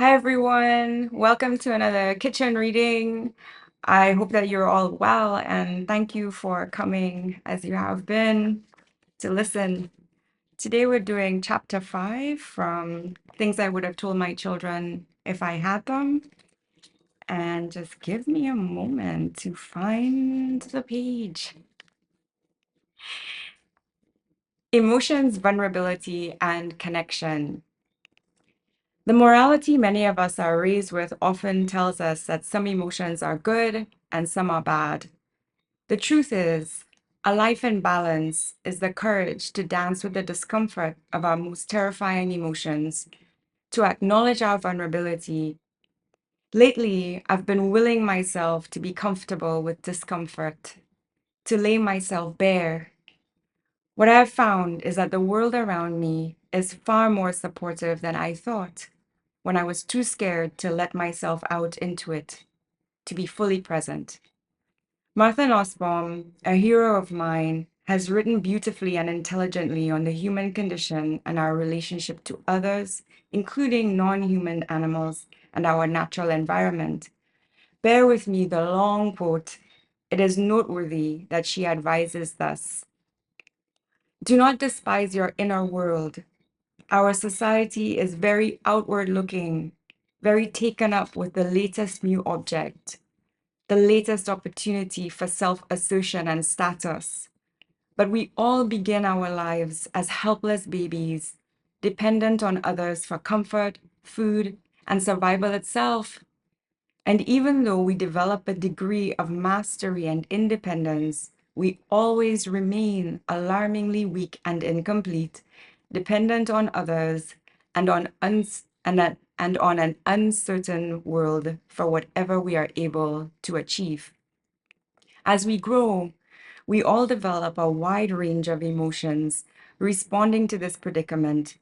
Hi, everyone. Welcome to another kitchen reading. I hope that you're all well, and thank you for coming as you have been to listen. Today, we're doing chapter 5 from Things I Would Have Told My Children If I Had Them. And just give me a moment to find the page. Emotions, vulnerability, and connection. The morality many of us are raised with often tells us that some emotions are good and some are bad. The truth is, a life in balance is the courage to dance with the discomfort of our most terrifying emotions, to acknowledge our vulnerability. Lately, I've been willing myself to be comfortable with discomfort, to lay myself bare. What I've found is that the world around me is far more supportive than I thought when I was too scared to let myself out into it, to be fully present. Martha Nussbaum, a hero of mine, has written beautifully and intelligently on the human condition and our relationship to others, including non-human animals and our natural environment. Bear with me the long quote. It is noteworthy that she advises thus: "Do not despise your inner world. Our society is very outward looking, very taken up with the latest new object, the latest opportunity for self-assertion and status. But we all begin our lives as helpless babies, dependent on others for comfort, food, and survival itself. And even though we develop a degree of mastery and independence, we always remain alarmingly weak and incomplete, dependent on others and on an uncertain world for whatever we are able to achieve. As we grow, we all develop a wide range of emotions responding to this predicament: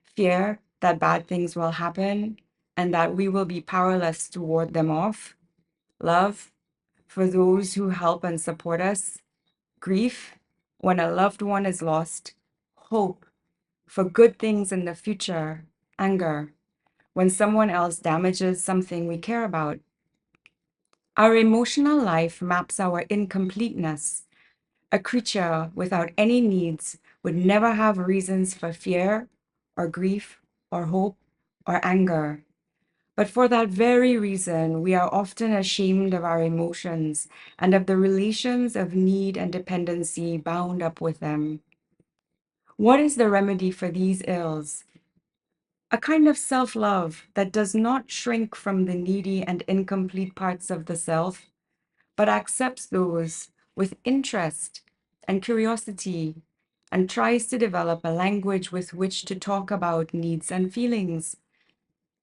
fear that bad things will happen and that we will be powerless to ward them off; love for those who help and support us; grief when a loved one is lost; hope for good things in the future; anger when someone else damages something we care about. Our emotional life maps our incompleteness. A creature without any needs would never have reasons for fear or grief or hope or anger. But for that very reason, we are often ashamed of our emotions and of the relations of need and dependency bound up with them. What is the remedy for these ills? A kind of self-love that does not shrink from the needy and incomplete parts of the self, but accepts those with interest and curiosity and tries to develop a language with which to talk about needs and feelings.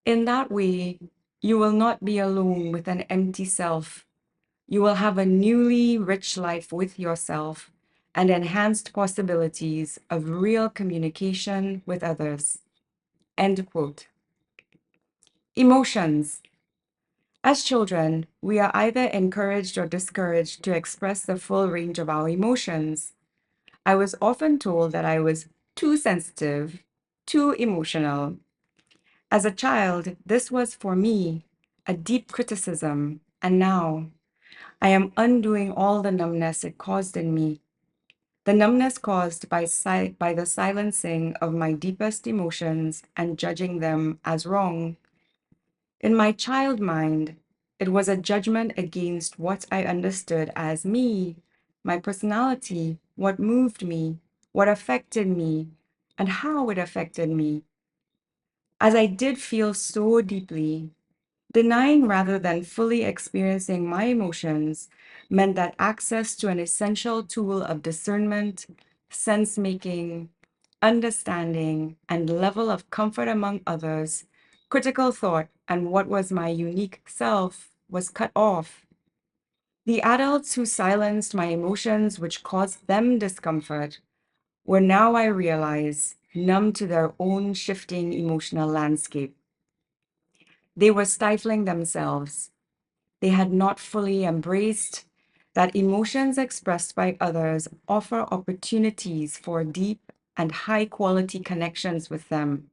In that way, you will not be alone with an empty self. You will have a newly rich life with yourself and enhanced possibilities of real communication with others." End quote. Emotions. As children, we are either encouraged or discouraged to express the full range of our emotions. I was often told that I was too sensitive, too emotional. As a child, this was for me a deep criticism, and now I am undoing all the numbness it caused in me. The numbness caused by the silencing of my deepest emotions and judging them as wrong. In my child mind, it was a judgment against what I understood as me, my personality, what moved me, what affected me, and how it affected me. As I did feel so deeply, denying rather than fully experiencing my emotions meant that access to an essential tool of discernment, sense-making, understanding, and level of comfort among others, critical thought, and what was my unique self was cut off. The adults who silenced my emotions, which caused them discomfort, were, now I realize, numb to their own shifting emotional landscape. They were stifling themselves. They had not fully embraced that emotions expressed by others offer opportunities for deep and high-quality connections with them.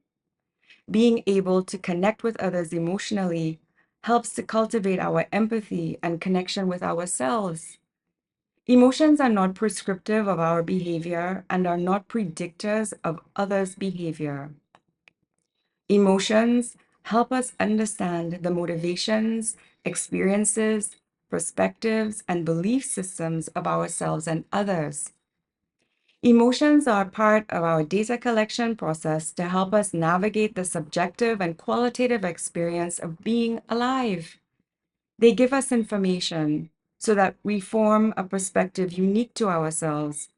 Being able to connect with others emotionally helps to cultivate our empathy and connection with ourselves. Emotions are not prescriptive of our behavior and are not predictors of others' behavior. Emotions help us understand the motivations, experiences, perspectives, and belief systems of ourselves and others. Emotions are part of our data collection process to help us navigate the subjective and qualitative experience of being alive. They give us information so that we form a perspective unique to ourselves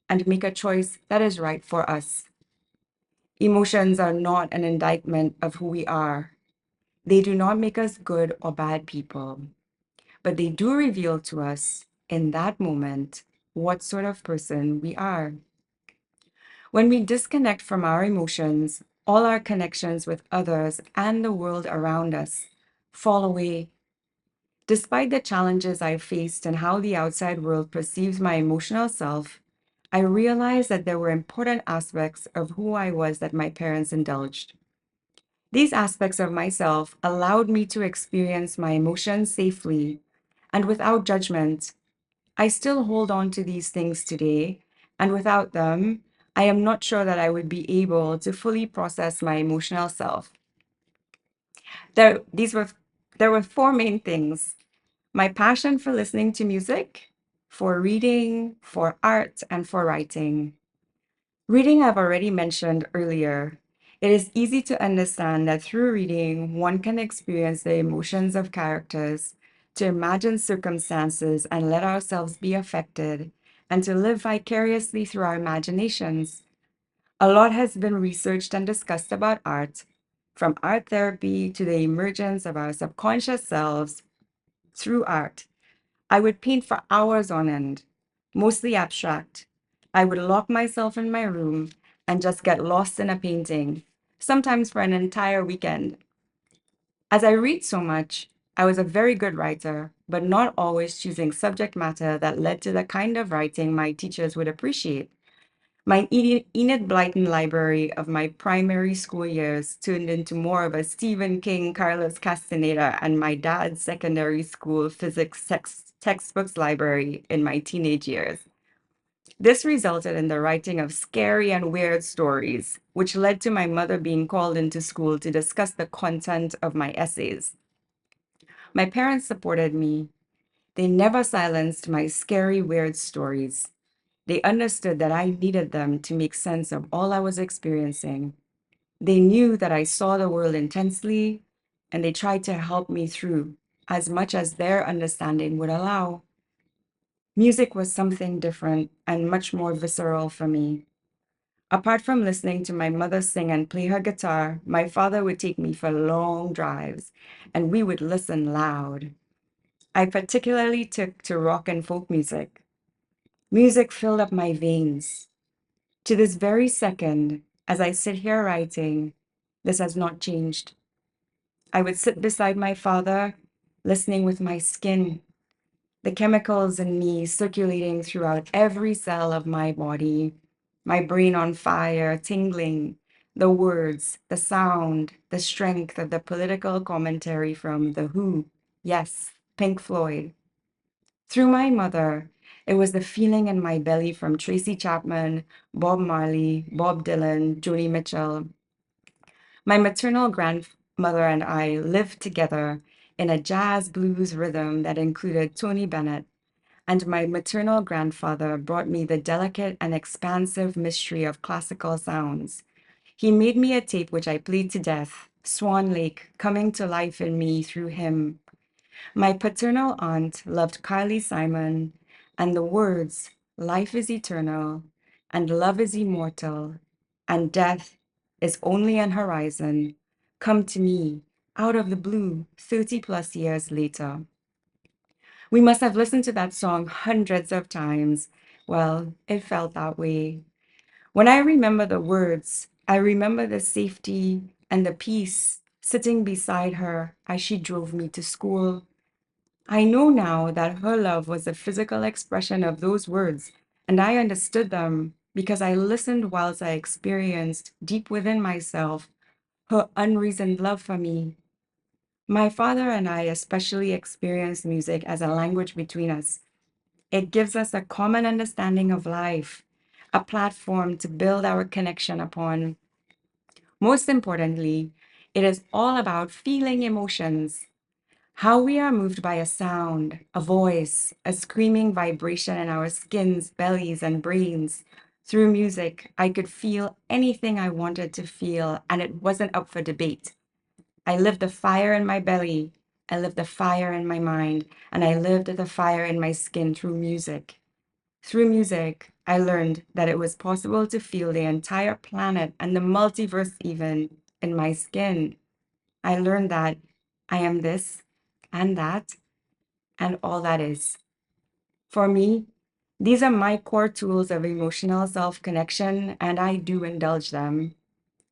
and make a choice that is right for us. Emotions are not an indictment of who we are. They do not make us good or bad people, but they do reveal to us in that moment what sort of person we are. When we disconnect from our emotions, all our connections with others and the world around us fall away. Despite the challenges I faced and how the outside world perceives my emotional self, I realized that there were important aspects of who I was that my parents indulged. These aspects of myself allowed me to experience my emotions safely and without judgment. I still hold on to these things today, and without them, I am not sure that I would be able to fully process my emotional self. There, these were, there were four main things: my passion for listening to music, for reading, for art, and for writing. Reading, I've already mentioned earlier. It is easy to understand that through reading, one can experience the emotions of characters, to imagine circumstances and let ourselves be affected, and to live vicariously through our imaginations. A lot has been researched and discussed about art, from art therapy to the emergence of our subconscious selves through art. I would paint for hours on end, mostly abstract. I would lock myself in my room and just get lost in a painting, sometimes for an entire weekend. As I read so much, I was a very good writer, but not always choosing subject matter that led to the kind of writing my teachers would appreciate. My Enid Blyton library of my primary school years turned into more of a Stephen King, Carlos Castaneda, and my dad's secondary school physics textbooks library in my teenage years. This resulted in the writing of scary and weird stories, which led to my mother being called into school to discuss the content of my essays. My parents supported me. They never silenced my scary, weird stories. They understood that I needed them to make sense of all I was experiencing. They knew that I saw the world intensely, and they tried to help me through as much as their understanding would allow. Music was something different and much more visceral for me. Apart from listening to my mother sing and play her guitar, my father would take me for long drives, and we would listen loud. I particularly took to rock and folk music. Music filled up my veins. To this very second, as I sit here writing, this has not changed. I would sit beside my father, listening with my skin, the chemicals in me circulating throughout every cell of my body, my brain on fire, tingling, the words, the sound, the strength of the political commentary from The Who, yes, Pink Floyd. Through my mother, it was the feeling in my belly from Tracy Chapman, Bob Marley, Bob Dylan, Joni Mitchell. My maternal grandmother and I lived together in a jazz blues rhythm that included Tony Bennett, and my maternal grandfather brought me the delicate and expansive mystery of classical sounds. He made me a tape which I played to death, Swan Lake, coming to life in me through him. My paternal aunt loved Carly Simon and the words, life is eternal, and love is immortal, and death is only an horizon, come to me out of the blue 30 plus years later. We must have listened to that song hundreds of times. Well, it felt that way. When I remember the words, I remember the safety and the peace sitting beside her as she drove me to school. I know now that her love was a physical expression of those words, and I understood them because I listened whilst I experienced deep within myself her unreasoned love for me. My father and I especially experience music as a language between us. It gives us a common understanding of life, a platform to build our connection upon. Most importantly, it is all about feeling emotions, how we are moved by a sound, a voice, a screaming vibration in our skins, bellies, and brains. Through music, I could feel anything I wanted to feel, and it wasn't up for debate. I lived the fire in my belly, I lived the fire in my mind, and I lived the fire in my skin through music. Through music, I learned that it was possible to feel the entire planet and the multiverse even in my skin. I learned that I am this and that and all that is. For me, these are my core tools of emotional self connection, and I do indulge them.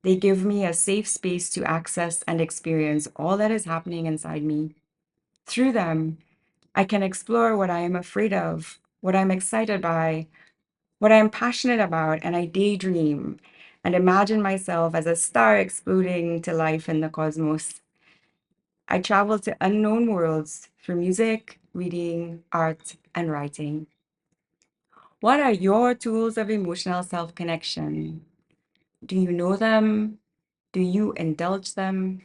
They give me a safe space to access and experience all that is happening inside me. Through them, I can explore what I am afraid of, what I'm excited by, what I'm passionate about, and I daydream and imagine myself as a star exploding to life in the cosmos. I travel to unknown worlds through music, reading, art, and writing. What are your tools of emotional self connection? Do you know them? Do you indulge them?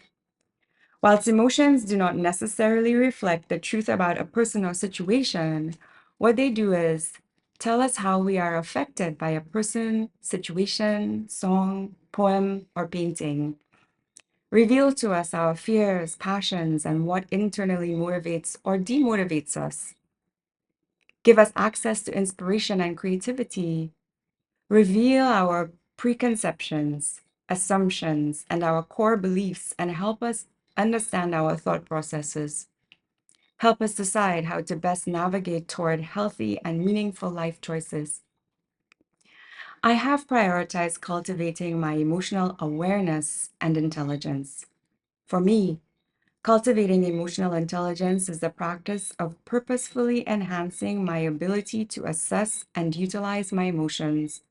Whilst emotions do not necessarily reflect the truth about a person or situation, what they do is tell us how we are affected by a person, situation, song, poem, or painting. Reveal to us our fears, passions, and what internally motivates or demotivates us. Give us access to inspiration and creativity. Reveal our preconceptions, assumptions, and our core beliefs, and help us understand our thought processes. Help us decide how to best navigate toward healthy and meaningful life choices. I have prioritized cultivating my emotional awareness and intelligence. For me, cultivating emotional intelligence is the practice of purposefully enhancing my ability to assess and utilize my emotions,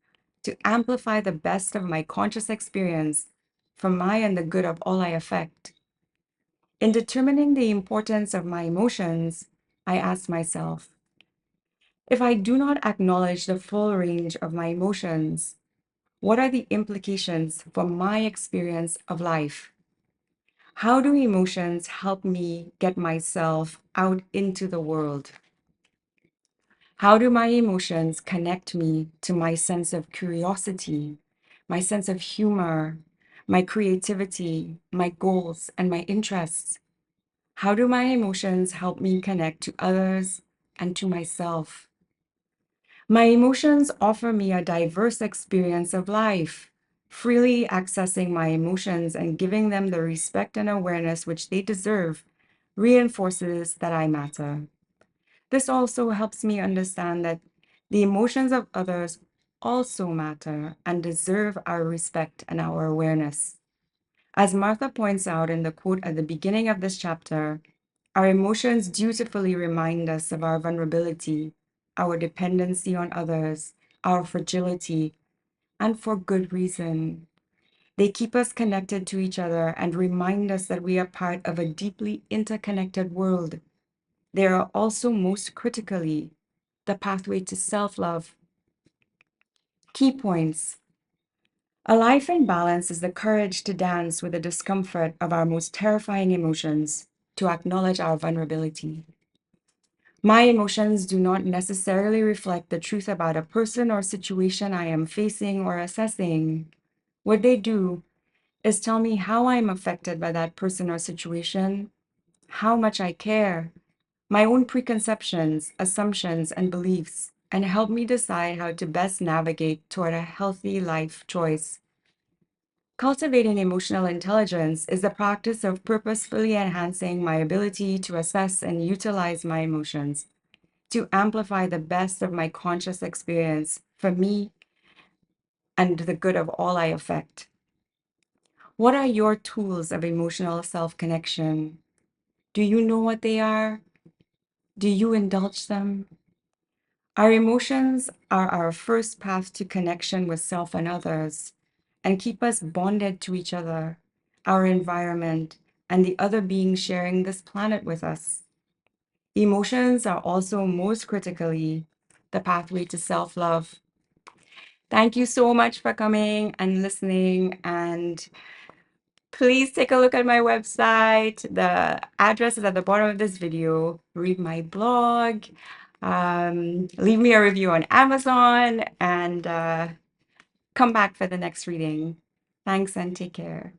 to amplify the best of my conscious experience for my and the good of all I affect. In determining the importance of my emotions, I ask myself, if I do not acknowledge the full range of my emotions, what are the implications for my experience of life? How do emotions help me get myself out into the world? How do my emotions connect me to my sense of curiosity, my sense of humor, my creativity, my goals, and my interests? How do my emotions help me connect to others and to myself? My emotions offer me a diverse experience of life. Freely accessing my emotions and giving them the respect and awareness which they deserve reinforces that I matter. This also helps me understand that the emotions of others also matter and deserve our respect and our awareness. As Martha points out in the quote at the beginning of this chapter, our emotions dutifully remind us of our vulnerability, our dependency on others, our fragility, and for good reason. They keep us connected to each other and remind us that we are part of a deeply interconnected world. They are also, most critically, the pathway to self love. Key points. A life in balance is the courage to dance with the discomfort of our most terrifying emotions, to acknowledge our vulnerability. My emotions do not necessarily reflect the truth about a person or situation I am facing or assessing. What they do is tell me how I am affected by that person or situation, how much I care, my own preconceptions, assumptions, and beliefs, and help me decide how to best navigate toward a healthy life choice. Cultivating emotional intelligence is the practice of purposefully enhancing my ability to assess and utilize my emotions, to amplify the best of my conscious experience for me and the good of all I affect. What are your tools of emotional self connection? Do you know what they are? Do you indulge them? Our emotions are our first path to connection with self and others and keep us bonded to each other. our environment, and the other beings sharing this planet with us. Emotions are also most critically the pathway to self-love. Thank you so much for coming and listening, and please take a look at my website. The address is at the bottom of this video. Read my blog, leave me a review on Amazon, and come back for the next reading. Thanks and take care.